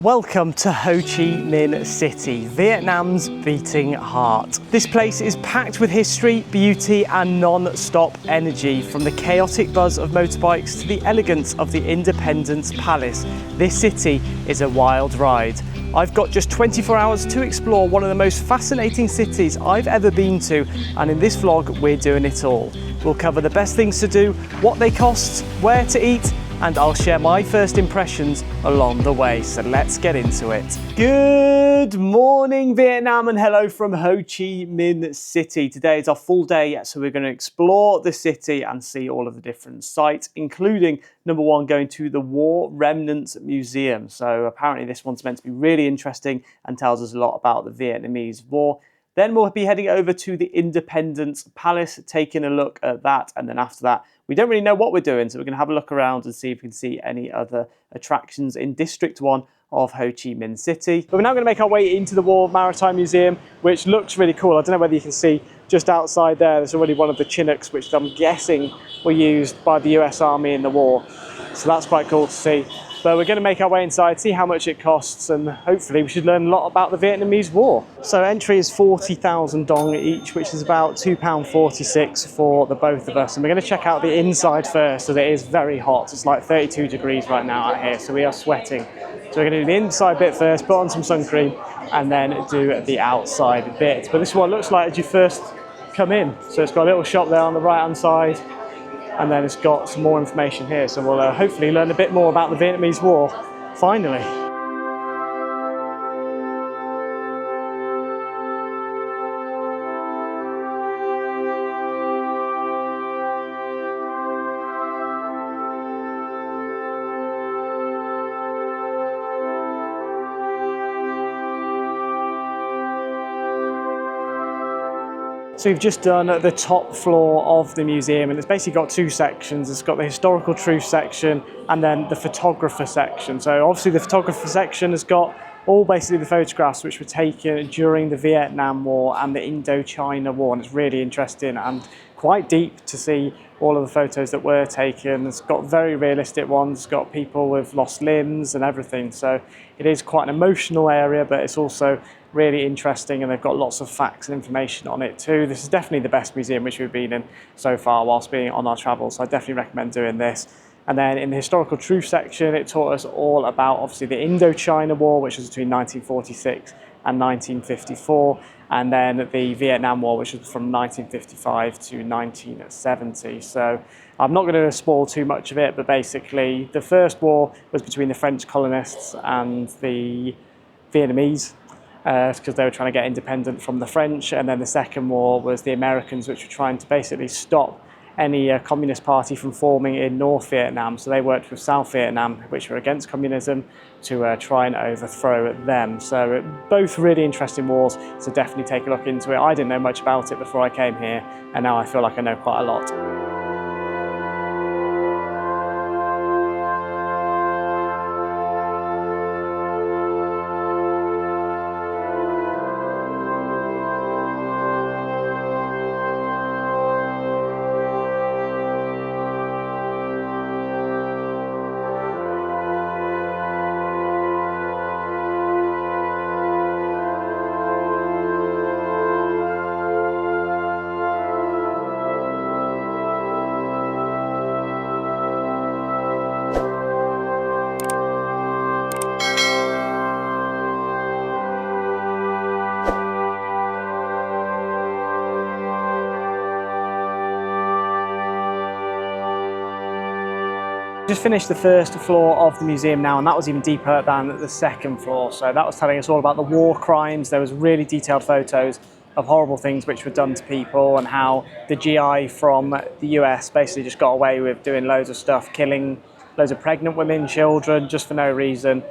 Welcome to Ho Chi Minh City, Vietnam's beating heart. This place is packed with history, beauty and non-stop energy. From the chaotic buzz of motorbikes to the elegance of the Independence Palace, this city is a wild ride. I've got just 24 hours to explore one of the most fascinating cities I've ever been to, and in this vlog we're doing it all. We'll cover the best things to do, what they cost, where to eat, and I'll share my first impressions along the way, so let's get into it. Good morning Vietnam and hello from Ho Chi Minh City. Today is our full day, so we're going to explore the city and see all of the different sites, including number one, going to the War Remnants Museum. So apparently this one's meant to be really interesting and tells us a lot about the Vietnamese War. Then we'll be heading over to the Independence Palace, taking a look at that. And then after that, we don't really know what we're doing. So we're going to have a look around and see if we can see any other attractions in District 1 of Ho Chi Minh City. But we're now going to make our way into the War Maritime Museum, which looks really cool. I don't know whether you can see just outside there, there's already one of the Chinooks, which I'm guessing were used by the US Army in the war. So that's quite cool to see. But we're going to make our way inside, see how much it costs, and hopefully we should learn a lot about the Vietnamese War. So entry is 40,000 dong each, which is about £2.46 for the both of us. And we're going to check out the inside first, as it is very hot. It's like 32 degrees right now out here, so we are sweating. So we're going to do the inside bit first, put on some sun cream, and then do the outside bit. But this is what it looks like as you first come in. So it's got a little shop there on the right hand side, and then it's got some more information here. So we'll hopefully learn a bit more about the Vietnamese War, finally. So we've just done the top floor of the museum, and it's basically got two sections. It's got the historical truth section and then the photographer section. So obviously the photographer section has got all basically the photographs which were taken during the Vietnam War and the Indochina War, and it's really interesting and quite deep to see all of the photos that were taken. It's got very realistic ones, it's got people with lost limbs and everything. So it is quite an emotional area, but it's also really interesting, and they've got lots of facts and information on it too. This is definitely the best museum which we've been in so far whilst being on our travels, so I definitely recommend doing this. And then in the historical truth section, it taught us all about obviously the Indochina War, which was between 1946 and 1954, and then the Vietnam War, which was from 1955 to 1970. So I'm not going to spoil too much of it, but basically the first war was between the French colonists and the Vietnamese, because they were trying to get independent from the French. And then the second war was the Americans, which were trying to basically stop any communist party from forming in North Vietnam. So they worked with South Vietnam, which were against communism, to try and overthrow them. So both really interesting wars, so definitely take a look into it. I didn't know much about it before I came here, and now I feel like I know quite a lot. Just finished the first floor of the museum now, and that was even deeper than the second floor. So that was telling us all about the war crimes. There was really detailed photos of horrible things which were done to people, and how the GI from the US basically just got away with doing loads of stuff, killing loads of pregnant women, children, just for no reason.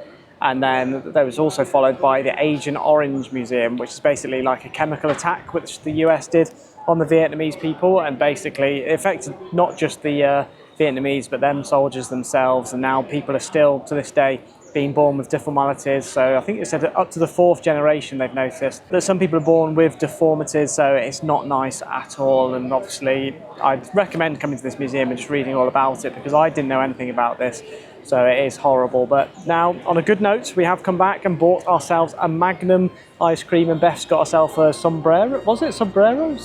And then there was also followed by the Agent Orange Museum, which is basically like a chemical attack which the US did on the Vietnamese people, and basically it affected not just the Vietnamese, but them soldiers themselves. And now people are still, to this day, being born with deformities. So I think it said up to the 4th generation they've noticed that some people are born with deformities, so it's not nice at all. And obviously I'd recommend coming to this museum and just reading all about it, because I didn't know anything about this So it is horrible. But now, on a good note, we have come back and bought ourselves a Magnum ice cream, and Beth's got herself a sombrero. Was it sombrero?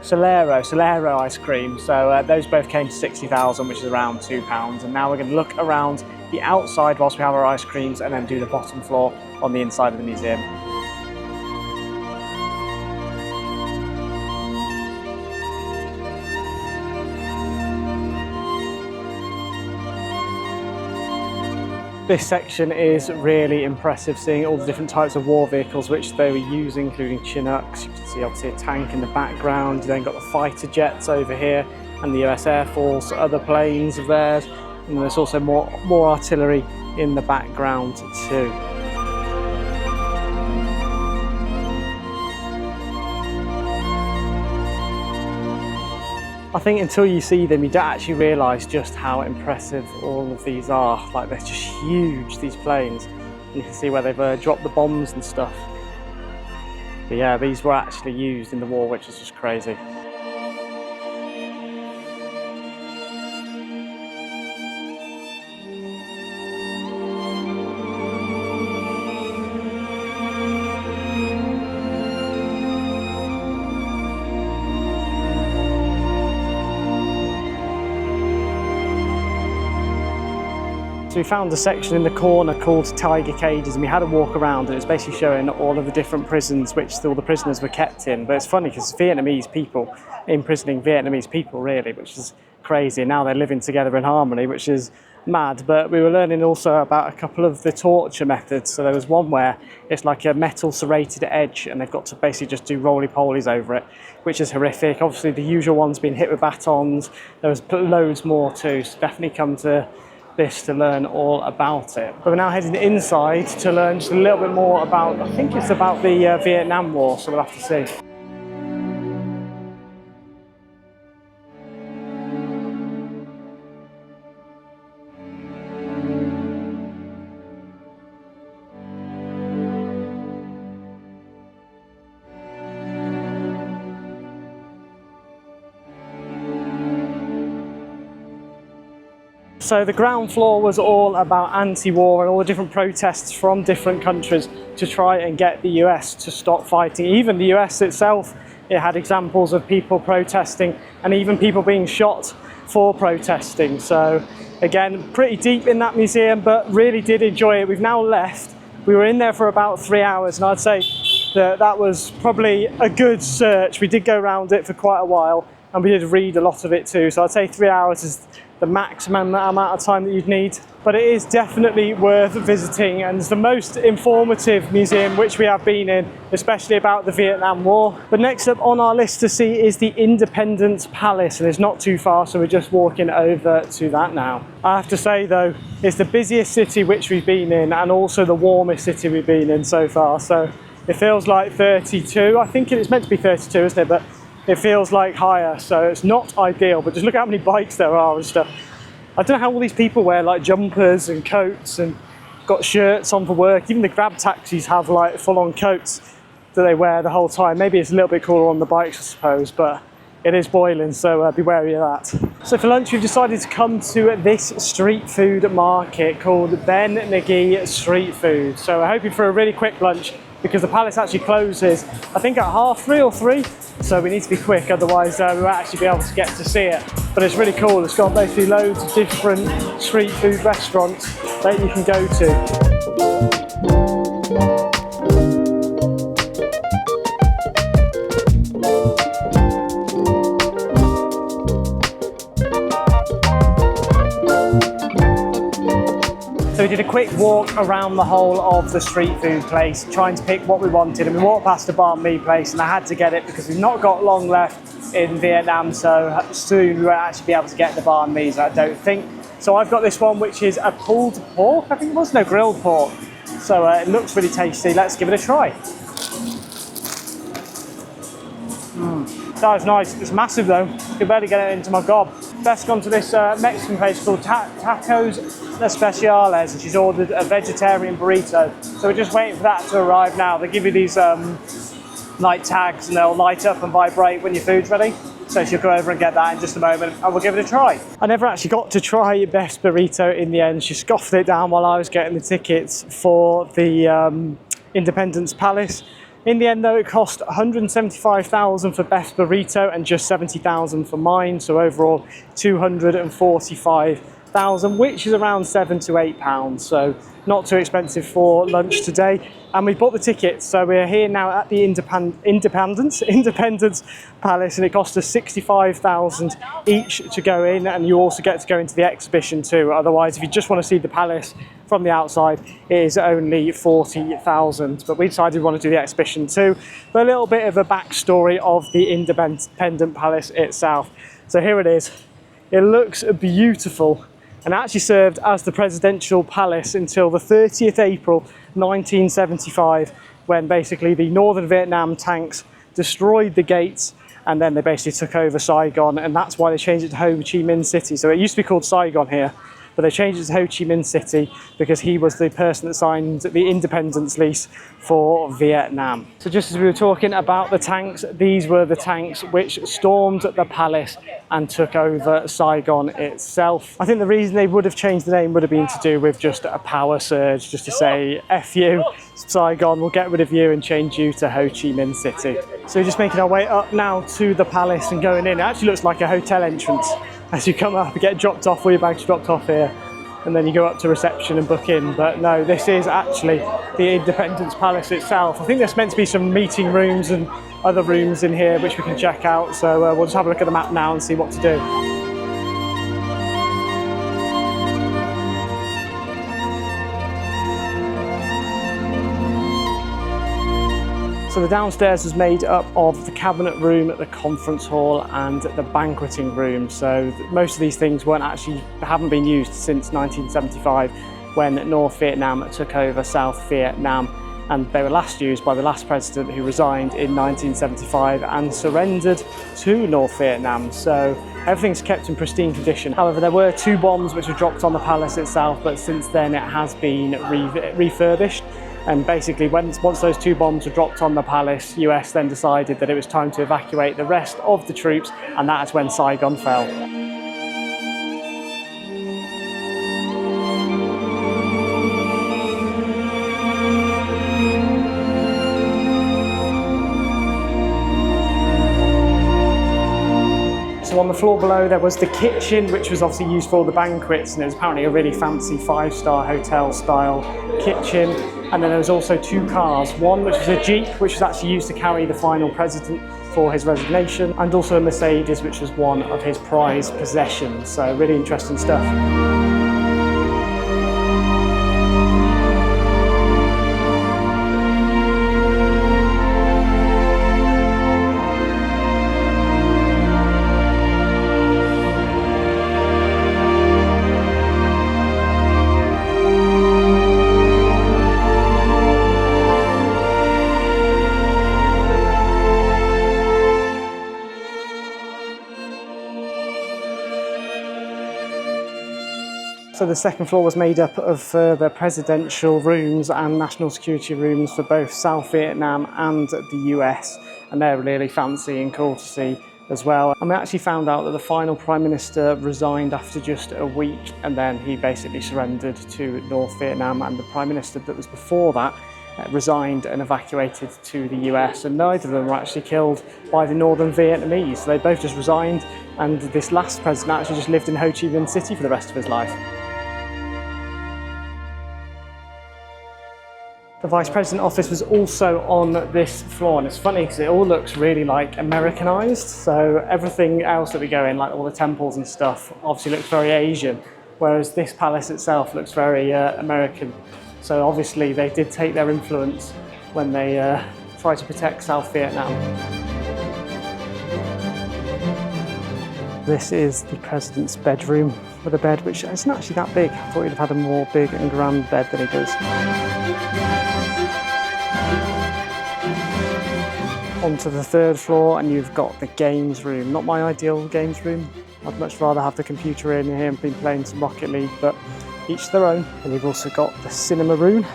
Solero ice cream. So those both came to 60,000, which is around £2. And now we're going to look around the outside whilst we have our ice creams, and then do the bottom floor on the inside of the museum. This section is really impressive, seeing all the different types of war vehicles which they were using, including Chinooks. You can see obviously a tank in the background. You then got the fighter jets over here, and the US Air Force, other planes of theirs. And there's also more artillery in the background too. I think until you see them, you don't actually realise just how impressive all of these are. Like, they're just huge, these planes. And you can see where they've dropped the bombs and stuff. But yeah, these were actually used in the war, which is just crazy. So we found a section in the corner called Tiger Cages, and we had a walk around, and it's basically showing all of the different prisons which all the prisoners were kept in. But it's funny because Vietnamese people imprisoning Vietnamese people, really, which is crazy. And now they're living together in harmony, which is mad. But we were learning also about a couple of the torture methods. So there was one where it's like a metal serrated edge, and they've got to basically just do roly-polies over it, which is horrific. Obviously the usual ones being hit with batons. There was loads more too, so definitely come to this to learn all about it. But we're now heading inside to learn just a little bit more about, I think it's about the Vietnam War, so we'll have to see. So the ground floor was all about anti-war and all the different protests from different countries to try and get the US to stop fighting. Even the US itself, it had examples of people protesting and even people being shot for protesting. So again, pretty deep in that museum, but really did enjoy it. We've now left. We were in there for about 3 hours, and I'd say that was probably a good search. We did go around it for quite a while, and we did read a lot of it too. So I'd say 3 hours is the maximum amount of time that you'd need, but it is definitely worth visiting, and it's the most informative museum which we have been in, especially about the Vietnam War. But next up on our list to see is the Independence Palace, and it's not too far, so we're just walking over to that now. I have to say though, it's the busiest city which we've been in, and also the warmest city we've been in so far, so it feels like 32. I think it's meant to be 32, isn't it? But it feels like higher, so it's not ideal. But just look at how many bikes there are and stuff. I don't know how all these people wear like jumpers and coats and got shirts on for work. Even the grab taxis have like full-on coats that they wear the whole time. Maybe it's a little bit cooler on the bikes, I suppose, but it is boiling, so be wary of that. So for lunch, we've decided to come to this street food market called Ben Thanh Street Food. So we're hoping for a really quick lunch, because the palace actually closes, I think at 3:30 or 3, so we need to be quick, otherwise we won't actually be able to get to see it. But it's really cool. It's got basically loads of different street food restaurants that you can go to. So we did a quick walk around the whole of the street food place, trying to pick what we wanted, and we walked past a banh mi place, and I had to get it because we've not got long left in Vietnam, so soon we won't actually be able to get the banh mi's, I don't think. So I've got this one, which is a pulled pork, I think it was, no, grilled pork. So it looks really tasty. Let's give it a try. That was nice. It's massive though. You can barely get it into my gob. Beth's gone to this Mexican place called Tacos Especiales, and she's ordered a vegetarian burrito. So we're just waiting for that to arrive now. They give you these light tags, and they'll light up and vibrate when your food's ready. So she'll go over and get that in just a moment and we'll give it a try. I never actually got to try Best Burrito in the end. She scoffed it down while I was getting the tickets for the Independence Palace. In the end though, it cost $175,000 for Best Burrito and just $70,000 for mine. So overall, $245,000, which is around £7 to £8. So not too expensive for lunch today. And we bought the tickets, so we're here now at the Independence Palace, and it cost us $65,000 each to go in, and you also get to go into the exhibition too. Otherwise, if you just want to see the palace from the outside, it is only $40,000. But we decided we want to do the exhibition too. But a little bit of a backstory of the Independent Palace itself. So here it is. It looks beautiful, and actually served as the presidential palace until the 30th April 1975, when basically the Northern Vietnam tanks destroyed the gates, and then they basically took over Saigon, and that's why they changed it to Ho Chi Minh City. So it used to be called Saigon here, but they changed it to Ho Chi Minh City because he was the person that signed the independence lease for Vietnam. So just as we were talking about the tanks, these were the tanks which stormed the palace and took over Saigon itself. I think the reason they would have changed the name would have been to do with just a power surge, just to say, F you, Saigon, we'll get rid of you and change you to Ho Chi Minh City. So we're just making our way up now to the palace and going in. It actually looks like a hotel entrance. As you come up, you get dropped off, all your bags dropped off here, and then you go up to reception and book in. But no, this is actually the Independence Palace itself. I think there's meant to be some meeting rooms and other rooms in here which we can check out. So we'll just have a look at the map now and see what to do. So the downstairs was made up of the cabinet room, the conference hall and the banqueting room. So most of these things haven't been used since 1975, when North Vietnam took over South Vietnam, and they were last used by the last president, who resigned in 1975 and surrendered to North Vietnam. So everything's kept in pristine condition. However, there were 2 bombs which were dropped on the palace itself, but since then it has been refurbished. And basically, once those 2 bombs were dropped on the palace, US then decided that it was time to evacuate the rest of the troops, and that is when Saigon fell. So on the floor below there was the kitchen, which was obviously used for all the banquets, and it was apparently a really fancy 5-star hotel style kitchen. And then there was also 2 cars, one which was a Jeep, which was actually used to carry the final president for his resignation, and also a Mercedes, which was one of his prized possessions. So really interesting stuff. So the second floor was made up of the presidential rooms and national security rooms for both South Vietnam and the US, and they're really fancy and cool to see as well. And we actually found out that the final Prime Minister resigned after just a week, and then he basically surrendered to North Vietnam, and the Prime Minister that was before that resigned and evacuated to the US, and neither of them were actually killed by the Northern Vietnamese. So they both just resigned, and this last president actually just lived in Ho Chi Minh City for the rest of his life. The Vice President office was also on this floor, and it's funny because it all looks really like Americanized. So everything else that we go in, like all the temples and stuff, obviously looks very Asian, whereas this palace itself looks very American. So obviously they did take their influence when they tried to protect South Vietnam. This is the President's bedroom, with a bed which isn't actually that big. I thought he'd have had a more big and grand bed than he does. Onto the 3rd floor, and you've got the games room. Not my ideal games room. I'd much rather have the computer in here and been playing some Rocket League, but each their own. And you've also got the cinema room,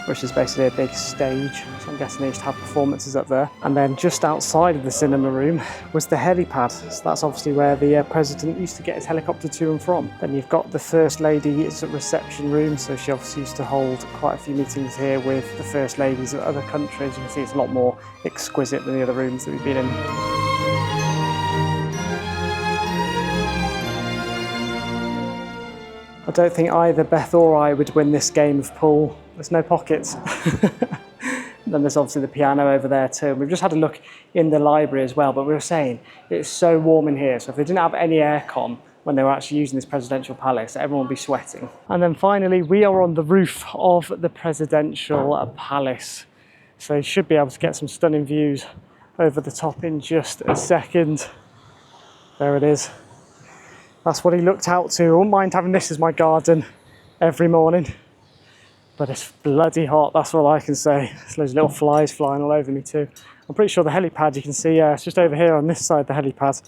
which is basically a big stage. So I'm guessing they used to have performances up there. And then just outside of the cinema room was the helipad. So that's obviously where the president used to get his helicopter to and from. Then you've got the First Lady's reception room. So she obviously used to hold quite a few meetings here with the First Ladies of other countries. You can see it's a lot more exquisite than the other rooms that we've been in. I don't think either Beth or I would win this game of pool. There's no pockets. Then there's obviously the piano over there too. We've just had a look in the library as well, but we were saying it's so warm in here. So if they didn't have any aircon when they were actually using this presidential palace, everyone would be sweating. And then finally, we are on the roof of the presidential palace. So you should be able to get some stunning views over the top in just a second. There it is. That's what he looked out to. I wouldn't mind having this as my garden every morning. But it's bloody hot, that's all I can say. There's loads of little flies flying all over me too. I'm pretty sure the helipad, you can see, it's just over here on this side, the helipad.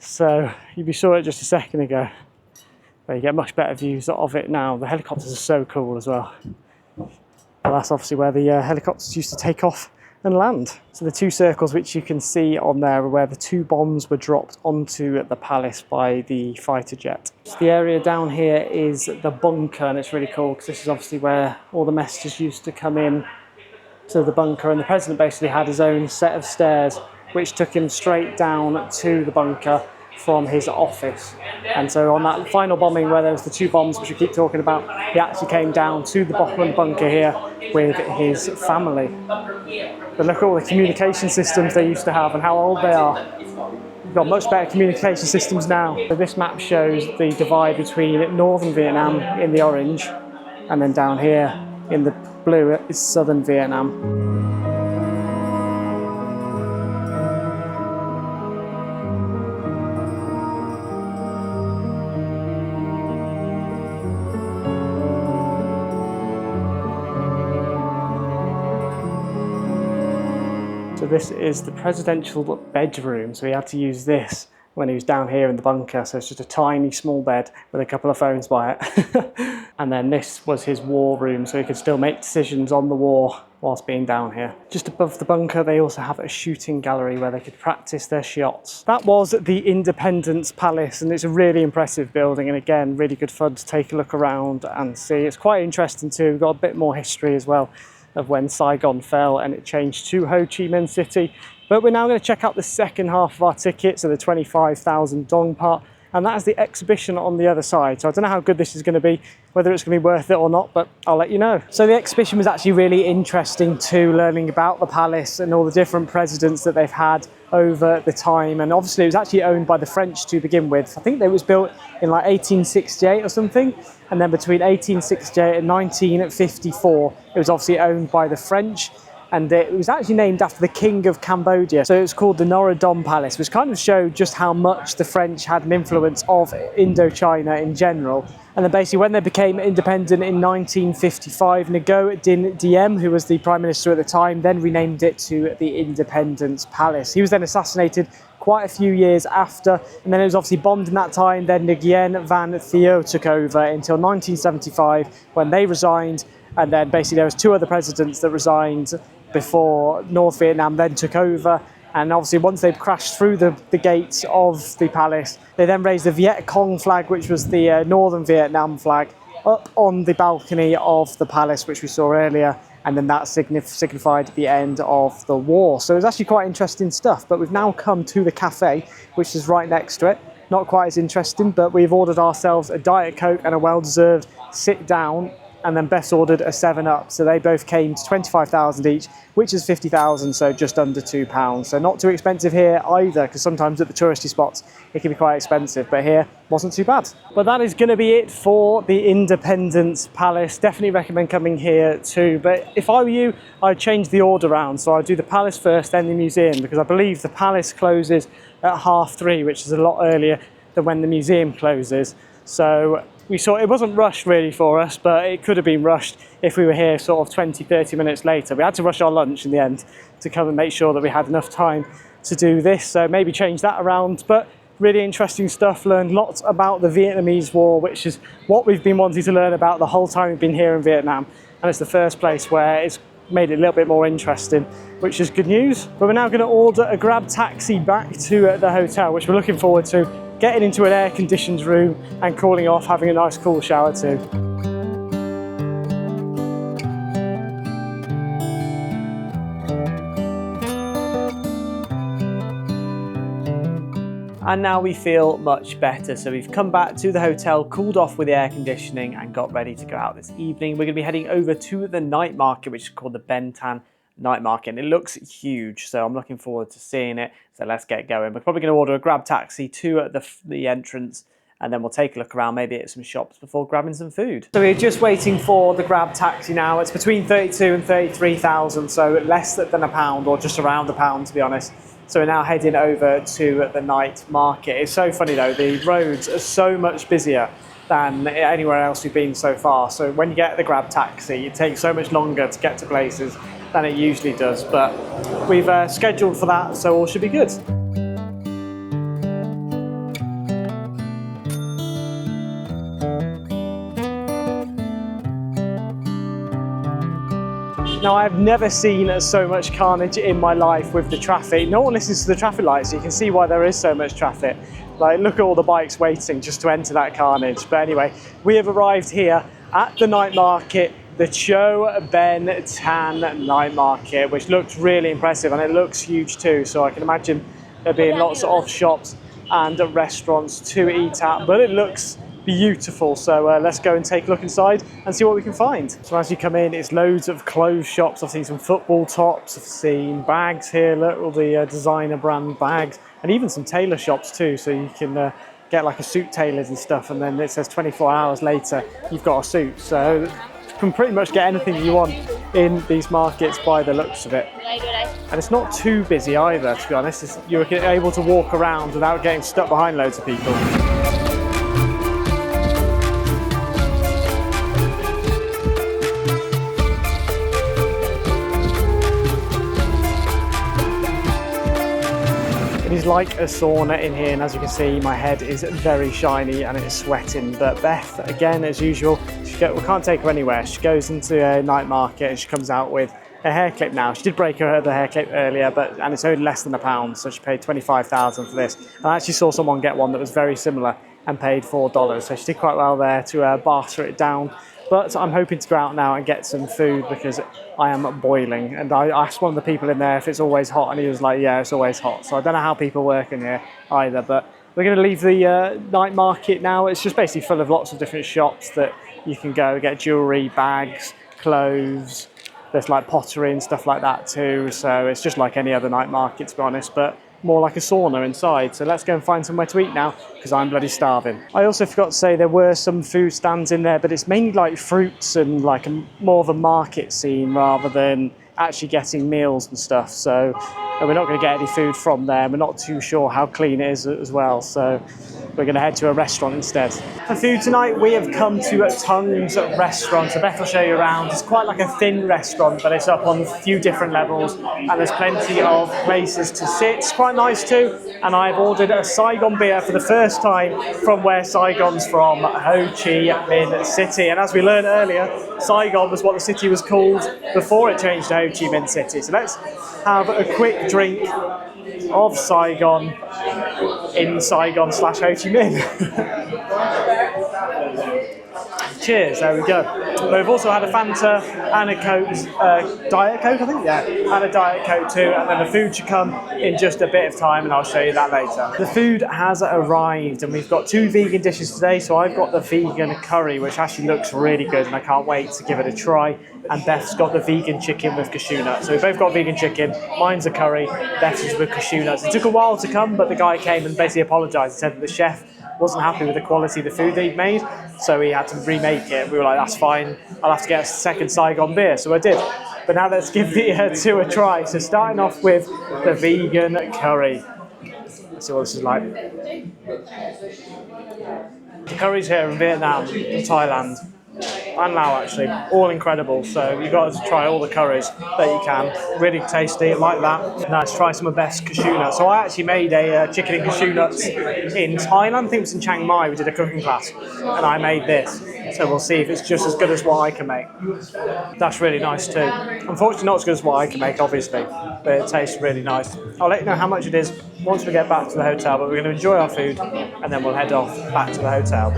So you saw it just a second ago. But you get much better views of it now. The helicopters are so cool as well. But that's obviously where the helicopters used to take off and land. So the two circles which you can see on there are where the two bombs were dropped onto the palace by the fighter jet. So the area down here is the bunker, and it's really cool because this is obviously where all the messages used to come in to the bunker, and the president basically had his own set of stairs which took him straight down to the bunker from his office. And so on that final bombing where there was the two bombs which we keep talking about, he actually came down to the bottom of the bunker here with his family. But look at all the communication systems they used to have and how old they are. We've got much better communication systems now. So this map shows the divide between northern Vietnam in the orange, and then down here in the blue is southern Vietnam. So this is the presidential bedroom, so he had to use this when he was down here in the bunker, so it's just a tiny small bed with a couple of phones by it. And then this was his war room, so he could still make decisions on the war whilst being down here. Just above the bunker they also have a shooting gallery where they could practice their shots. That was the Independence Palace, and it's a really impressive building, and again really good fun to take a look around and see. It's quite interesting too, we've got a bit more history as well of when Saigon fell and it changed to Ho Chi Minh City. But we're now going to check out the second half of our ticket, so the 25,000 dong part, and that is the exhibition on the other side. So I don't know how good this is going to be, whether it's going to be worth it or not, but I'll let you know. So the exhibition was actually really interesting too, learning about the palace and all the different presidents that they've had over the time. And obviously it was actually owned by the French to begin with. I think it was built in like 1868 or something, and then between 1868 and 1954 it was obviously owned by the French. And it was actually named after the King of Cambodia. So it was called the Norodom Palace, which kind of showed just how much the French had an influence of Indochina in general. And then basically when they became independent in 1955, Ngo Dinh Diem, who was the Prime Minister at the time, then renamed it to the Independence Palace. He was then assassinated quite a few years after, and then it was obviously bombed in that time. Then Nguyen Van Thieu took over until 1975 when they resigned. And then basically there was two other presidents that resigned before North Vietnam then took over. And obviously once they crashed through the gates of the palace, they then raised the Viet Cong flag, which was the Northern Vietnam flag, up on the balcony of the palace, which we saw earlier. And then that signified the end of the war. So it was actually quite interesting stuff. But we've now come to the cafe, which is right next to it. Not quite as interesting, but we've ordered ourselves a Diet Coke and a well-deserved sit down. And then Bess ordered a 7-Up, so they both came to 25,000 each, which is 50,000, so just under £2. So not too expensive here either, because sometimes at the touristy spots it can be quite expensive, but here wasn't too bad. But that is going to be it for the Independence Palace. Definitely recommend coming here too, but if I were you, I'd change the order around. So I'd do the palace first, then the museum, because I believe the palace closes at 3:30, which is a lot earlier than when the museum closes. So we saw it wasn't rushed really for us, but it could have been rushed if we were here sort of 20-30 minutes later. We had to rush our lunch in the end to come and make sure that we had enough time to do this, so maybe change that around. But really interesting stuff, learned lots about the Vietnamese War, which is what we've been wanting to learn about the whole time we've been here in Vietnam. and it's the first place where it's made it a little bit more interesting, which is good news. But we're now going to order a grab taxi back to the hotel, which we're looking forward to, getting into an air-conditioned room and cooling off, having a nice cool shower too. And now we feel much better. So we've come back to the hotel, cooled off with the air conditioning and got ready to go out this evening. We're gonna be heading over to the night market, which is called the Ben Thanh Night Market. And it looks huge, so I'm looking forward to seeing it. So let's get going. We're probably gonna order a grab taxi to the entrance, and then we'll take a look around, maybe at some shops before grabbing some food. So we're just waiting for the grab taxi now. It's between 32 and 33,000, so less than a pound, or just around a pound to be honest. So we're now heading over to the night market. It's so funny though, the roads are so much busier than anywhere else we've been so far. So when you get the grab taxi, it takes so much longer to get to places than it usually does. But we've scheduled for that, so all should be good. Now, I've never seen so much carnage in my life with the traffic. No one listens to the traffic lights, so you can see why there is so much traffic. Like, look at all the bikes waiting just to enter that carnage. But anyway, we have arrived here at the night market, the Ho Ben Thanh Night Market, which looks really impressive, and it looks huge too. So I can imagine there being lots of shops and restaurants to eat at, but it looks beautiful. So let's go and take a look inside and see what we can find. So as you come in, it's loads of clothes shops. I've seen some football tops, I've seen bags here, look, all the designer brand bags, and even some tailor shops too. So you can get like a suit tailored and stuff, and then it says 24 hours later you've got a suit. So you can pretty much get anything you want in these markets by the looks of it. And it's not too busy either, to be honest. You're able to walk around without getting stuck behind loads of people. It is like a sauna in here, and as you can see, my head is very shiny and it's sweating. But Beth, again, as usual, we can't take her anywhere. She goes into a night market and she comes out with a hair clip now. She did break her hair clip earlier, and it's only less than a pound, so she paid 25,000 for this. And I actually saw someone get one that was very similar and paid $4, so she did quite well there to barter it down. But I'm hoping to go out now and get some food because I am boiling. And I asked one of the people in there if it's always hot, and he was like, yeah, it's always hot. So I don't know how people work in here either, but we're going to leave the night market now. It's just basically full of lots of different shops that you can go get jewellery, bags, clothes. There's like pottery and stuff like that too. So it's just like any other night market, to be honest, but more like a sauna inside. So let's go and find somewhere to eat now because I'm bloody starving. I also forgot to say there were some food stands in there, but it's mainly like fruits and like more of a market scene rather than actually getting meals and stuff. So we're not going to get any food from there. We're not too sure how clean it is as well. So we're going to head to a restaurant instead. For food tonight, we have come to a Tungs Restaurant. So Beth will show you around. It's quite like a thin restaurant, but it's up on a few different levels, and there's plenty of places to sit. It's quite nice too. And I've ordered a Saigon beer for the first time from where Saigon's from, Ho Chi Minh City. And as we learned earlier, Saigon was what the city was called before it changed to Ho Chi Minh City. So let's have a quick drink of Saigon in Saigon / Ho Chi Minh. Cheers, there we go. But we've also had a Fanta and a Coke, Diet Coke I think, yeah, and a Diet Coke too, and then the food should come in just a bit of time and I'll show you that later. The food has arrived and we've got 2 vegan dishes today. So I've got the vegan curry, which actually looks really good and I can't wait to give it a try. And Beth's got the vegan chicken with cashew nuts. So we've both got vegan chicken, mine's a curry, Beth's is with cashew nuts. It took a while to come, but the guy came and basically apologised and said that the chef wasn't happy with the quality of the food they'd made, so he had to remake it. We were like, that's fine, I'll have to get a second Saigon beer, so I did. But now let's give the two a try. So starting off with the vegan curry. Let's see what this is like. The curries here in Vietnam, in Thailand, and Lao actually, all incredible. So you've got to try all the curries that you can. Really tasty, like that. Now let's try some of Beth's cashew nuts. So I actually made a chicken and cashew nuts in Thailand. I think it was in Chiang Mai. We did a cooking class, and I made this. So we'll see if it's just as good as what I can make. That's really nice too. Unfortunately not as good as what I can make, obviously, but it tastes really nice. I'll let you know how much it is once we get back to the hotel, but we're going to enjoy our food and then we'll head off back to the hotel.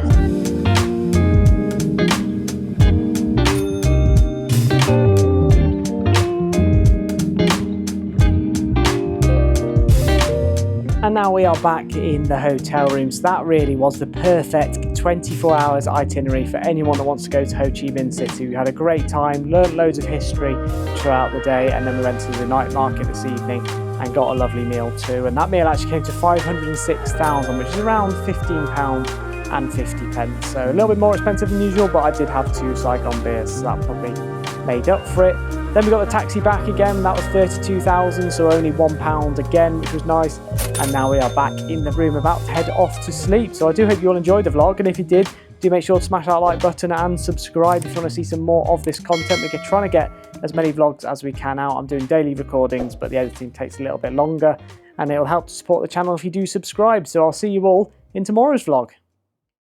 And now we are back in the hotel room. So that really was the perfect 24 hours itinerary for anyone that wants to go to Ho Chi Minh City. We had a great time, learned loads of history throughout the day, and then we went to the night market this evening and got a lovely meal too. And that meal actually came to 506,000, which is around £15.50. So a little bit more expensive than usual, but I did have 2 Saigon beers, so that probably made up for it. Then we got the taxi back again, that was 32,000, so only £1 again, which was nice. And now we are back in the room about to head off to sleep. So I do hope you all enjoyed the vlog, and if you did, do make sure to smash that like button and subscribe if you want to see some more of this content. We're trying to get as many vlogs as we can out. I'm doing daily recordings, but the editing takes a little bit longer, and it'll help to support the channel if you do subscribe. So I'll see you all in tomorrow's vlog.